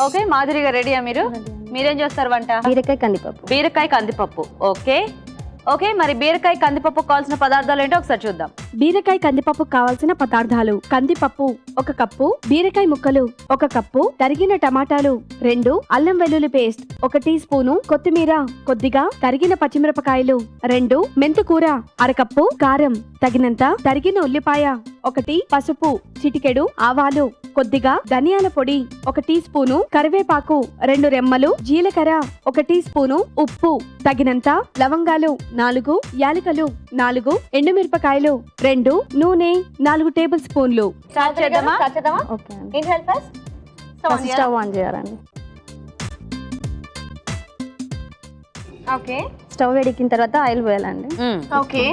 Okay మాధురిగా రెడీయా మీరు? మీరేం చేస్తారు వంట? బీరకాయ కందిపప్పు. ఓకే ఓకే, మరి బీరకాయ కందిపప్పు కావాల్సిన పదార్థాలు ఏంటో ఒకసారి చూద్దాం. బీరకాయ కందిపప్పు కావాల్సిన పదార్థాలు: కందిపప్పు 1 కప్పు, బీరకాయ ముక్కలు 1 కప్పు, తరిగిన టమాటాలు 2, అల్లం వెల్లుల్లి పేస్ట్ 1 టీ స్పూను, కొత్తిమీర కొద్దిగా, తరిగిన పచ్చిమిరపకాయలు 2, మెంతికూర 1/2 కప్పు, కారం తగినంత, తరిగిన ఉల్లిపాయ 1, పసుపు చిటికెడు, ఆవాలు కొద్దిగా, ధనియాల పొడి 1 టీ స్పూను, కరివేపాకు 2 రెమ్మలు, జీలకర్ర 1 టీ స్పూను, ఉప్పు తగినంత, లవంగాలు 4, యాలకులు 4, ఎండుమిరపకాయలు 2, నూనె 4 టేబుల్ స్పూన్లు. స్టార్ట్ చేద్దామా? ఓకే అండి. ఏంటి help us? First stove on చేయాలండి. ఓకే స్టవ్ వేడెక్కిన తర్వాత ఆయిల్ పోయాలండి. ఓకే.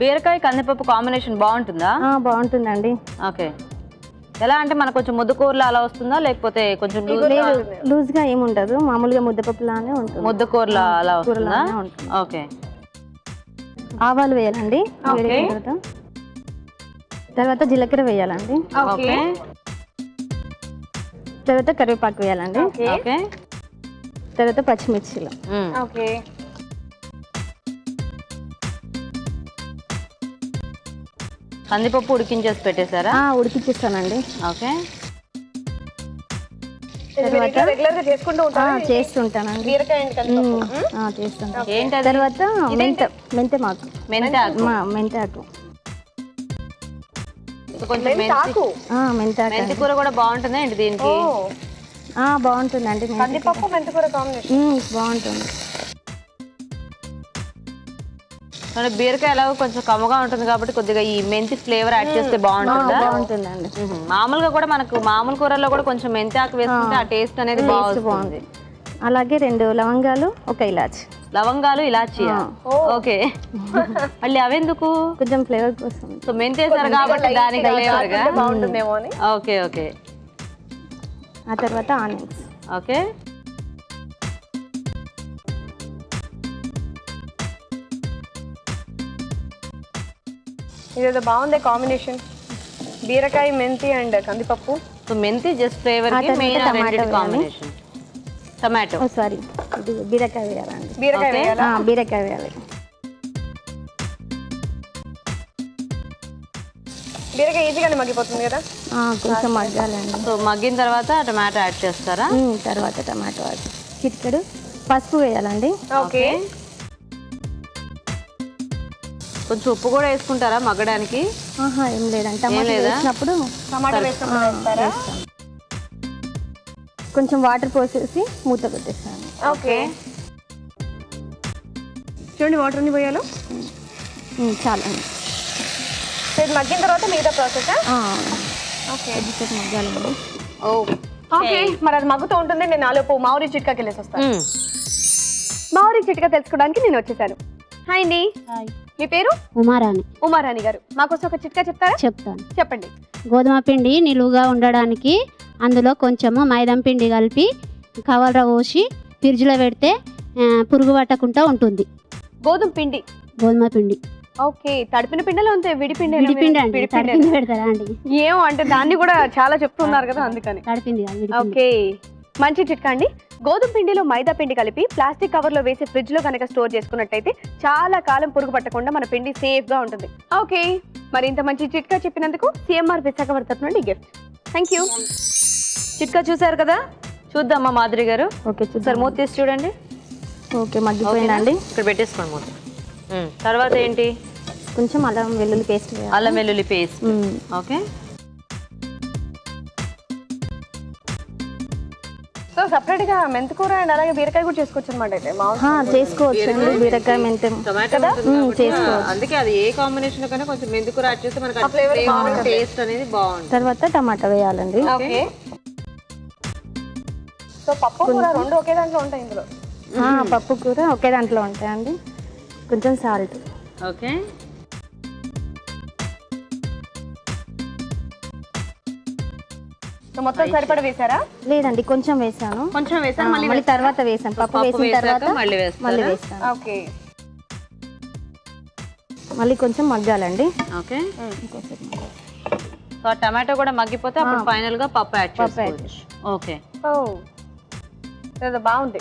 బీరకాయ కందిపప్పు కాంబినేషన్ బాగుంటుందా? బాగుంటుందండి. ఓకే, ఎలా అంటే మనకు కొంచెం ముద్దకూరలా అలా వస్తుందా, లేకపోతే కొంచెం లూజ్ గా ఏమి ఉండదు, మామూలుగా ముద్దపప్పు లానే ఉంటుంది. ముద్దకూరలా అలా వస్తుందా? ఓకే. ఆవాలు వేయాలండి. తర్వాత జీలకర్ర వేయాలండి. ఓకే. తర్వాత కరివేపాకు వేయాలండి. ఓకే. తర్వాత పచ్చిమిర్చిలు. ఓకే. కందిపప్పు ఉడికించేసి పెట్టేశారా? ఉడికిచ్చేస్తానండి. ఓకే. తర్వాత చేస్తుంటానండి. చేస్తుంటాను. తర్వాత మెంతాకు. కొంచెం మెంతి కూర కూడా బాగుంటుందా ఏంటి దీనికి? బాగుంటుందండి. కందిపప్పు మెంతి కూర కాంబినేషన్ బాగుంటుంది. బీరకాయ ఎలాగో కొంచెం కమ్మగా ఉంటుంది కాబట్టి కొద్దిగా ఈ మెంతి ఫ్లేవర్ యాడ్ చేస్తే బాగుంటుందండి. మామూలుగా కూడా మనకు మామూలు కూరల్లో కూడా కొంచెం మెంతి ఆకు వేసుకుంటే ఆ టేస్ట్ అనేది బాగుంది. అలాగే 2 లవంగాలు, 1 ఇలాచి. లవంగాలు, ఇలాచి. ఓకే. మళ్ళీ అవెందుకు? కొంచెం ఫ్లేవర్ కోసం. సో మెంతి వేసారు కాబట్టి దానికి ఫ్లేవర్ గా బాగుంటుందేమో అని. Okay okay. ఆ తర్వాత ఆనియన్స్. ఓకే. ఇదేదో బాగుంది కాంబినేషన్, బీరకాయ మెంతి అండ్ కందిపప్పు. సో మెంతి జస్ట్ ఫ్లేవర్ కి మెయిన్ రెండిటి కాంబినేషన్. టమాటో సారీ, బీరకాయ వేయాలండి. బీరకాయ వేయాలా? బీరకాయ వేయాలి. బీరకాయ ఈజీగానే మగ్గిపోతుంది కదా? కొంచెం మగ్గాలండి. సో మగ్గిన తర్వాత టమాటో యాడ్ చేస్తారా? తర్వాత టమాటో యాడ్, చిటికెడు పసుపు వేయాలండి. ఓకే. కొంచెం ఉప్పు కూడా వేసుకుంటారా మగ్గడానికి? ఏం లేదండి, టమాటా వేసినప్పుడు కొంచెం వాటర్ పోసేసి మూత పెట్టేస్తాను. ఓకే. చూడండి వాటర్ అన్ని పోయాలో చాలండి. ఇది మగ్గిన తర్వాత మిగతా ప్రాసెస్. ఓకే, మగ్గాలండి. ఓకే, మరి అది మగ్గుతూ ఉంటుంది. నేను నాలుగు మామిడి చిట్కాకి వెళ్ళేసి వస్తాను. మామిడి చిట్కా తెలుసుకోవడానికి నేను వచ్చేసాను. హాయ్ అండి. మీ పేరు? ఉమారాణి. ఉమారాణి గారు, మాకోసం ఒక చిట్కా చెప్తారా? చెప్తాను, చెప్పండి. గోధుమ పిండి నిలువుగా ఉండడానికి అందులో కొంచెము మైదా పిండి కలిపి కవర్లో పోసి ఫ్రిడ్జ్లో పెడితే పురుగు పట్టకుండా ఉంటుంది. గోధుమ పిండి. గోధుమ పిండి. ఓకే, తడిపిన పిండిలో అంతే, విడిపిండి. విడిపిండి అండి, తడిపిండి పెడతారా అండి? ఏమో అంటే దాన్ని కూడా చాలా చెప్తున్నారు కదా, అందుకని. తడిపిండి. ఓకే, మంచి చిట్కా అండి. గోధుమ పిండిలో మైదా పిండి కలిపి ప్లాస్టిక్ కవర్ లో వేసి ఫ్రిడ్జ్ లో కనుక స్టోర్ చేసుకున్నట్టయితే చాలా కాలం పురుగు పట్టకుండా మన పిండి సేఫ్ గా ఉంటుంది. ఓకే, మరి ఇంత మంచి చిట్కా చెప్పినందుకు సిఎంఆర్ విశాఖపట్నం తరఫు నుండి గిఫ్ట్. Thank you. చిట్కా చూసారు కదా, చూద్దామా మాధురి గారు? ఓకే, సార్ మూత తీసి చూడండి. ఓకే, మగ్గిపోయిందండి. ఇక్కడ పెట్టేసుకోండి మూత. తర్వాత ఏంటి? కొంచెం అల్లం వెల్లుల్లి పేస్ట్. అల్లం వెల్లుల్లి పేస్ట్. ఓకే. సో సపరేట్ గా మెంతికూర అండ్ అలాగే బీరకాయ కూడా చేసుకోవచ్చు అనమాట. అయితే చేసుకోవచ్చు అండి, బీరకాయ మెంతి చేసుకోవచ్చు. అందుకే అది ఏ కాంబినేషన్ కన్నా కొంచెం మెంతికూర యాడ్ చేస్తే మనకి టేస్ట్ అనేది బాగుంటుంది. తర్వాత టమాటా వేయాలండి. ఓకే. సో పప్పు కూర రెండు ఒకే దాంట్లో ఉంటాయి ఇందులో. పప్పు కూర ఒకే దాంట్లో ఉంటాయండి. కొంచెం సాల్ట్. ఓకే. మొత్తం సరిపడా వేసారా? లేదండి, కొంచెం వేసాను. కొంచెం వేసాను, మళ్ళీ తర్వాత వేసాను. పప్పు వేసిన తర్వాత మళ్ళీ వేస్తాను. ఓకే. మళ్ళీ కొంచెం మగ్గాలండి. ఓకే. సో ఆ టమాటో కూడా మగ్గిపోతే అప్పుడు ఫైనల్ గా పప్పు యాడ్ చేసుకోవచ్చు. ఓకే, బాగుంది.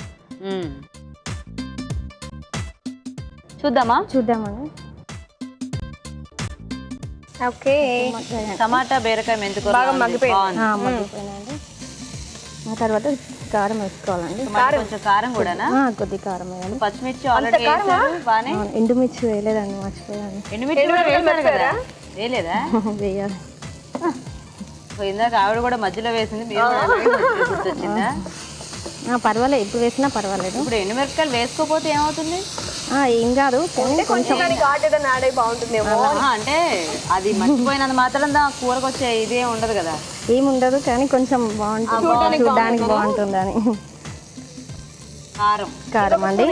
చూద్దామా? చూద్దామండి. ఓకే, టమాటా బీరకాయ మెంతికూర బాగా మగ్గిపోయింది. మగ్గిపోయినండి. ఆ తర్వాత కారం వేసుకోవాలండి. కొంచెం కారం కూడానా? కొద్ది కారం వేయాలి. పచ్చిమిర్చి ఆల్రెడీ వేసారు బానే. ఎండుమిర్చి వేయలేదండి, మర్చిపోయాను. ఎండుమిర్చి కూడా వేసారు కదా? వేయలేదా? వేయాలి. ఇందాక ఆవిడ కూడా మధ్యలో వేసింది, మీరు గుర్తొచ్చిందా? పర్వాలేదు, ఇప్పుడు వేసినా పర్వాలేదు. ఇప్పుడు ఎండుమిరపకాయలు వేసుకోపోతే ఏమవుతుంది? ఏం కాదు, కొంచెం అంటే అది మర్చిపోయినంత మాత్రం కూరకు వచ్చే ఇదే ఉండదు కదా. ఏముండదు, కానీ కొంచెం బాగుంటుంది, చూడడానికి బాగుంటుందని. కారం అండి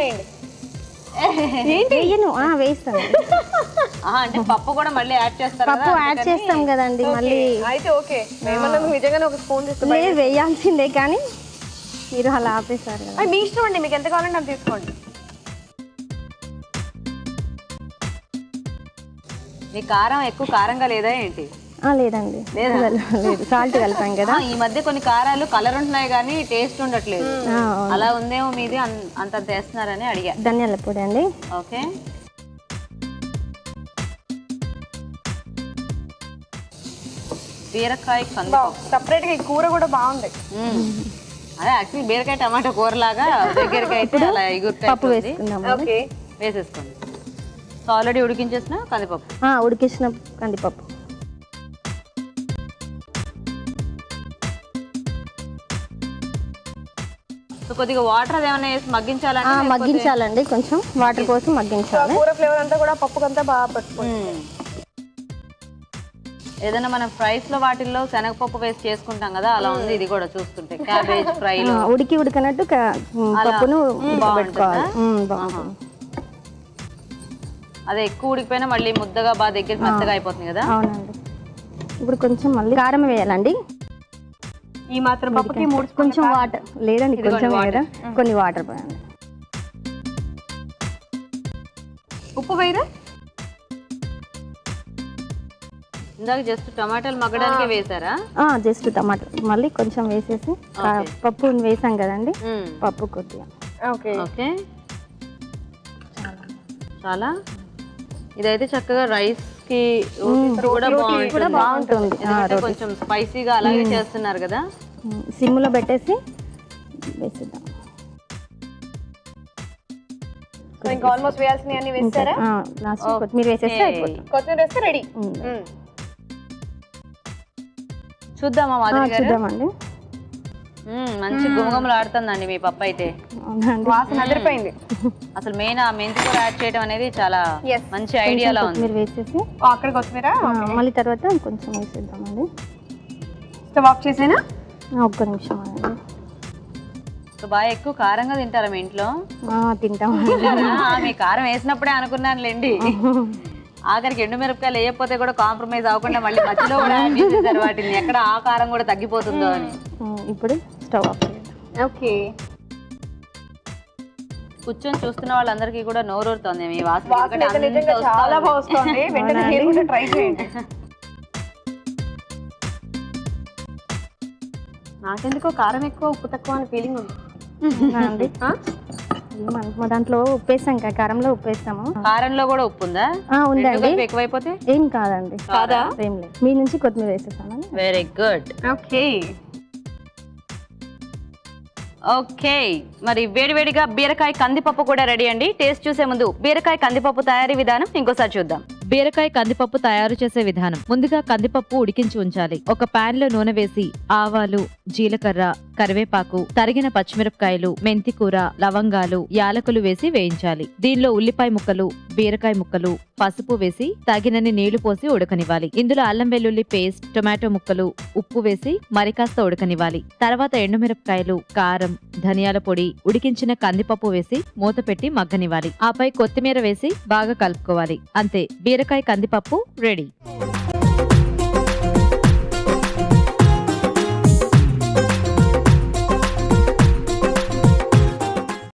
వేస్తాను. అంటే పప్పు కూడా మళ్ళీ యాడ్ చేస్తారు. పప్పు యాడ్ చేస్తాం కదండి మళ్ళీ. అయితే ఓకే, నిజంగానే ఒక స్పూన్ లేదు, వేయాల్సిందే, కానీ మీరు అలా ఆపేస్తారు కదా. మీ ఇష్టం అండి, మీకు ఎంత కావాలంటే అంత తీసుకోండి. మీ కారం ఎక్కువ కారంగా లేదా ఏంటి? లేదండి, లేదు, సాల్ట్ కలిపాం కదా. ఈ మధ్య కొన్ని కారాలు కలర్ ఉంటున్నాయి కానీ టేస్ట్ ఉండట్లేదు. అలా ఉందేమో మీది, అంత చేస్తున్నారని అడిగా. ధనియాల పొడి అండి. ఓకే, బీరకాయ సపరేట్ గా ఈ కూర కూడా బాగుంది. అదే యాక్చువల్లీ బీరకాయ టమాటా కూర లాగా దగ్గరికి అయితే అలా పప్పు వేసుకుందాం. వేసేసుకోండి. సో ఆల్రెడీ ఉడికించేసిన కందిపప్పు. ఉడికించిన కందిపప్పు. సో కొద్దిగా వాటర్ అదేమన్నా వేసి మగ్గించాలంటే మగ్గించాలండి, కొంచెం వాటర్ పోసి మగ్గించాలి. కూర ఫ్లేవర్ అంతా కూడా పప్పుకంతా బాగా పట్టుకుంటుంది. ఏదైనా మనం ఫ్రైస్ లో వాటిల్లో శనగపప్పు వేసి చేసుకుంటాం కదా, అలా ఉంది ఇది కూడా చూస్తుంటే. క్యాబేజ్ ఫ్రై ఉడికినట్టు పప్పును పెట్టుకోవాలి. అదే ఎక్కువ ఉడికిపోయినా మళ్ళీ ముద్దగా బాగా దగ్గర మెత్తగా అయిపోతుంది కదా. అవునండి. ఇప్పుడు కొంచెం మళ్ళీ కారం వేయాలండి. ఈ మాత్రం పప్పుకి కొంచెం వాటర్ లేదండి, కొంచెం వేయరా, కొన్ని వాటర్ పోయండి. ఉప్పు వేయరా? ఇందాక జస్ట్ టమాటాలు మగ్గడానికి వేసారా? జస్ట్ టమాటా మళ్ళీ కొంచెం వేసేసి పప్పు వేసాం కదండి, పప్పు కొద్దిగా. ఓకే ఓకే, చాలా ఇదైతే చక్కగా రైస్ కి కూడా బాగుంటుంది. కొంచెం స్పైసీగా అలాగే చేస్తున్నారు కదా. సిమ్ లో పెట్టేసి వేసేద్దాం. ఇంకా ఆల్మోస్ట్ వేయాల్సినవి అన్ని వేస్తారా? లాస్ట్ కొత్తిమీర వేసేస్తే అయిపోతుంది. కొత్తిమీర వేస్తే రెడీ. చూద్దామా మాధురి గారు? చూద్దామండి. మంచి గుమగుమలు ఆడుతుందండి మీ పప్పు అయితే. వాసన అదిరిపోయింది. అసలు మెయిన్ ఆ మెంతి కూర యాడ్ చేయడం అనేది చాలా మంచి ఐడియాలో ఉంది. మీరు వేసేసి అక్కడ కొత్తిమీర మళ్ళీ తర్వాత కొంచెం వేసేద్దామండి. Stove off చేసేనా? ఒక్క నిమిషం అండి. బాగా ఎక్కువ కారంగా తింటారా మీ ఇంట్లో? తింటాం. మీ కారం వేసినప్పుడే అనుకున్నానులేండి. ఆఖరికి ఎండుమిరపకాయలు వేయకపోతే కూడా కాంప్రమైజ్ అవ్వకుండా మళ్ళీ మధ్యలో కూడా యాడ్ చేసేసారు వాటిని. ఎక్కడ ఆ కారం కూడా తగ్గిపోతుందో అని. ఇప్పుడు స్టవ్ ఆఫ్. ఓకే, కూర్చొని చూస్తున్న వాళ్ళందరికీ కూడా నోరూరుతోంది మీ వాసన. చాలా బాగా వస్తుంది. వెంటనే మీరు కూడా ట్రై చేయండి. నాకెందుకో కారం ఎక్కువ ఉప్పు తక్కువ అని ఫీలింగ్ ఉంది. మా దాంట్లో ఉప్పు వేస్తాం కదా, కారంలో ఉప్పు వేస్తాము. కారంలో కూడా ఉప్పు ఉందా? ఉందండి. ఎక్కువైపోతే ఏం కాదండి. కాదా? ఏం లేదు. మీ నుంచి కొత్తిమీర వేసేస్తాను. Very good. ఓకే ఓకే, మరి వేడివేడిగా బీరకాయ కందిపప్పు కూడా రెడీ అండి. టేస్ట్ చూసే ముందు బీరకాయ కందిపప్పు తయారీ విధానం ఇంకోసారి చూద్దాం. బీరకాయ కందిపప్పు తయారు చేసే విధానం. ముందుగా కందిపప్పు ఉడికించి ఉంచాలి. ఒక పాన్ లో నూనె వేసి ఆవాలు, జీలకర్ర, కరివేపాకు, తరిగిన పచ్చిమిరపకాయలు, మెంతికూర, లవంగాలు, యాలకులు వేసి వేయించాలి. దీనిలో ఉల్లిపాయ ముక్కలు, బీరకాయ ముక్కలు, పసుపు వేసి తగినన్ని నీళ్లు పోసి ఉడకనివ్వాలి. ఇందులో అల్లం వెల్లుల్లి పేస్ట్, టొమాటో ముక్కలు, ఉప్పు వేసి మరికాస్త ఉడకనివ్వాలి. తర్వాత ఎండుమిరపకాయలు, కారం, ధనియాల పొడి, ఉడికించిన కందిపప్పు వేసి మూత పెట్టి మగ్గనివ్వాలి. ఆపై కొత్తిమీర వేసి బాగా కలుపుకోవాలి. అంతే, బీరకాయ కందిపప్పు రెడీ.